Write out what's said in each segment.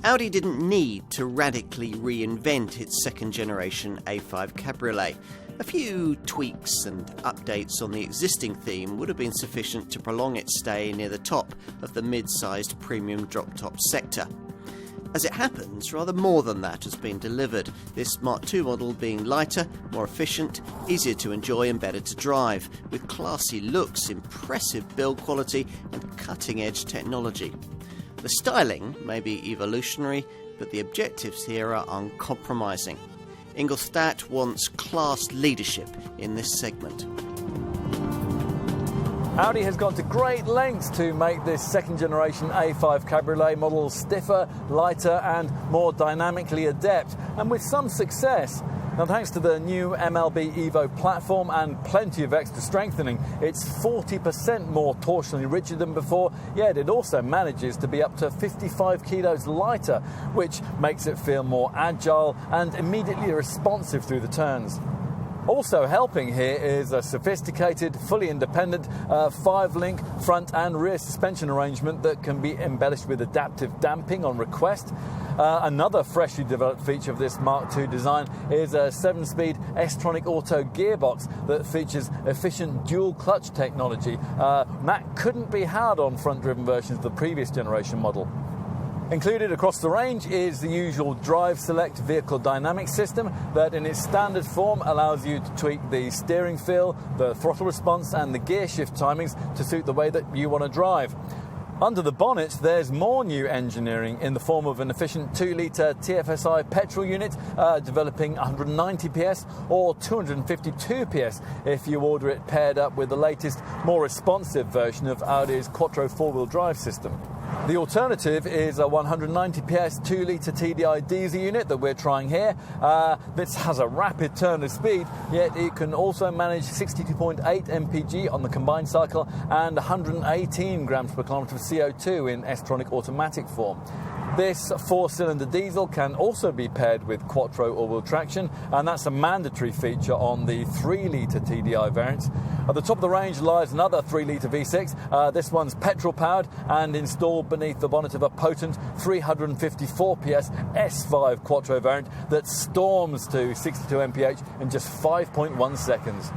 Audi didn't need to radically reinvent its second-generation A5 Cabriolet. A few tweaks and updates on the existing theme would have been sufficient to prolong its stay near the top of the mid-sized premium drop-top sector. As it happens, rather more than that has been delivered, this Mark II model being lighter, more efficient, easier to enjoy and better to drive, with classy looks, impressive build quality and cutting-edge technology. The styling may be evolutionary, but the objectives here are uncompromising. Ingolstadt wants class leadership in this segment. Audi has gone to great lengths to make this second-generation A5 Cabriolet model stiffer, lighter and more dynamically adept, and with some success. Now, thanks to the new MLB Evo platform and plenty of extra strengthening, it's 40% more torsionally rigid than before, yet it also manages to be up to 55 kilos lighter, which makes it feel more agile and immediately responsive through the turns. Also helping here is a sophisticated, fully independent 5-link front and rear suspension arrangement that can be embellished with adaptive damping on request. Another freshly developed feature of this Mark II design is a 7-speed S-tronic auto gearbox that features efficient dual-clutch technology. That couldn't be had on front-driven versions of the previous generation model. Included across the range is the usual Drive Select vehicle dynamics system that in its standard form allows you to tweak the steering feel, the throttle response and the gear shift timings to suit the way that you want to drive. Under the bonnet, there's more new engineering in the form of an efficient 2-litre TFSI petrol unit developing 190 PS or 252 PS if you order it paired up with the latest, more responsive version of Audi's Quattro 4-wheel drive system. The alternative is a 190 PS 2-litre TDI diesel unit that we're trying here. This has a rapid turn of speed, yet it can also manage 62.8 mpg on the combined cycle and 118 grams per kilometre of CO2 in S-tronic automatic form. This 4-cylinder diesel can also be paired with Quattro all-wheel traction, and that's a mandatory feature on the 3-litre TDI variants. At the top of the range lies another 3-litre V6. This one's petrol-powered and installed beneath the bonnet of a potent 354 PS S5 Quattro variant that storms to 62 mph in just 5.1 seconds.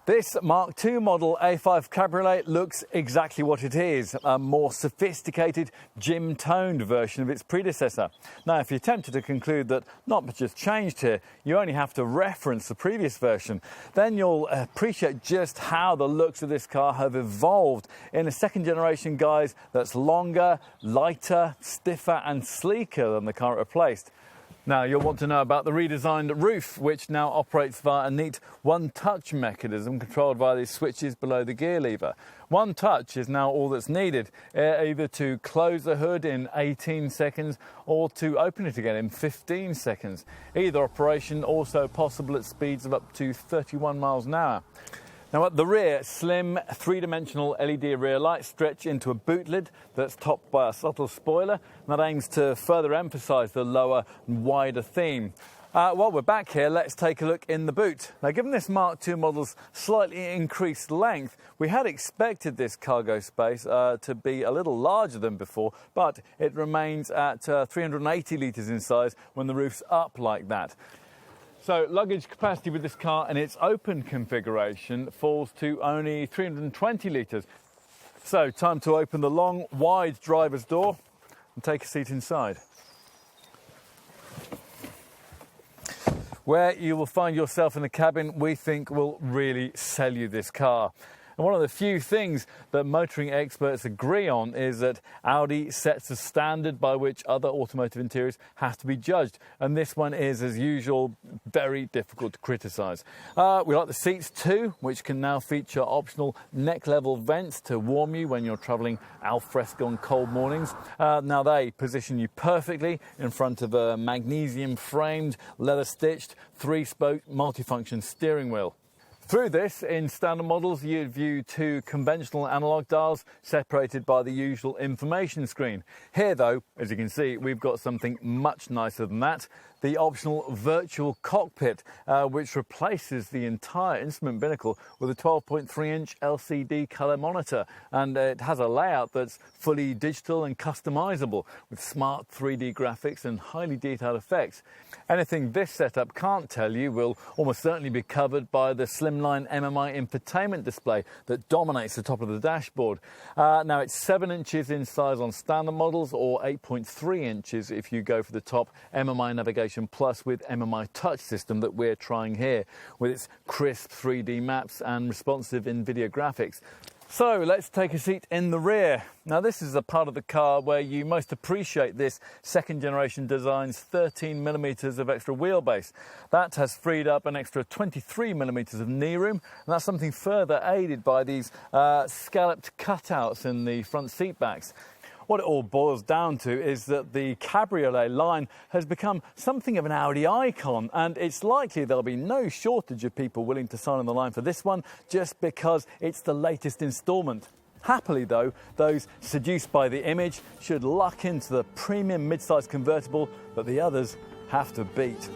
This Mark II model A5 Cabriolet looks exactly what it is, a more sophisticated, gym-toned version of its predecessor. Now, if you're tempted to conclude that not much has changed here, you only have to reference the previous version, then you'll appreciate just how the looks of this car have evolved in a second-generation guise that's longer, lighter, stiffer and sleeker than the car it replaced. Now, you'll want to know about the redesigned roof, which now operates via a neat one-touch mechanism controlled via these switches below the gear lever. One touch is now all that's needed, either to close the hood in 18 seconds or to open it again in 15 seconds. Either operation also possible at speeds of up to 31 miles an hour. Now at the rear, slim three-dimensional LED rear lights stretch into a boot lid that's topped by a subtle spoiler that aims to further emphasise the lower and wider theme. While we're back here, let's take a look in the boot. Now, given this Mark II model's slightly increased length, we had expected this cargo space to be a little larger than before, but it remains at 380 litres in size when the roof's up like that. So luggage capacity with this car in its open configuration falls to only 320 litres. So time to open the long, wide driver's door and take a seat inside, where you will find yourself in a cabin we think will really sell you this car. And one of the few things that motoring experts agree on is that Audi sets a standard by which other automotive interiors have to be judged. And this one is, as usual, very difficult to criticise. We like the seats too, which can now feature optional neck-level vents to warm you when you're travelling al fresco on cold mornings. Now they position you perfectly in front of a magnesium-framed, leather-stitched, 3-spoke multifunction steering wheel. Through this, in standard models, you'd view 2 conventional analog dials separated by the usual information screen. Here, though, as you can see, we've got something much nicer than that. the optional virtual cockpit, which replaces the entire instrument binnacle with a 12.3-inch LCD colour monitor. And it has a layout that's fully digital and customisable with smart 3D graphics and highly detailed effects. Anything this setup can't tell you will almost certainly be covered by the slimline MMI infotainment display that dominates the top of the dashboard. Now it's 7 inches in size on standard models, or 8.3 inches if you go for the top MMI Navigation Plus with MMI Touch system that we're trying here, with its crisp 3D maps and responsive in-video graphics. So let's take a seat in the rear. Now this is a part of the car where you most appreciate this second generation design's 13mm of extra wheelbase. That has freed up an extra 23mm of knee room, and that's something further aided by these scalloped cutouts in the front seat backs. What it all boils down to is that the Cabriolet line has become something of an Audi icon, and it's likely there'll be no shortage of people willing to sign on the line for this one just because it's the latest instalment. Happily though, those seduced by the image should luck into the premium mid-size convertible that the others have to beat.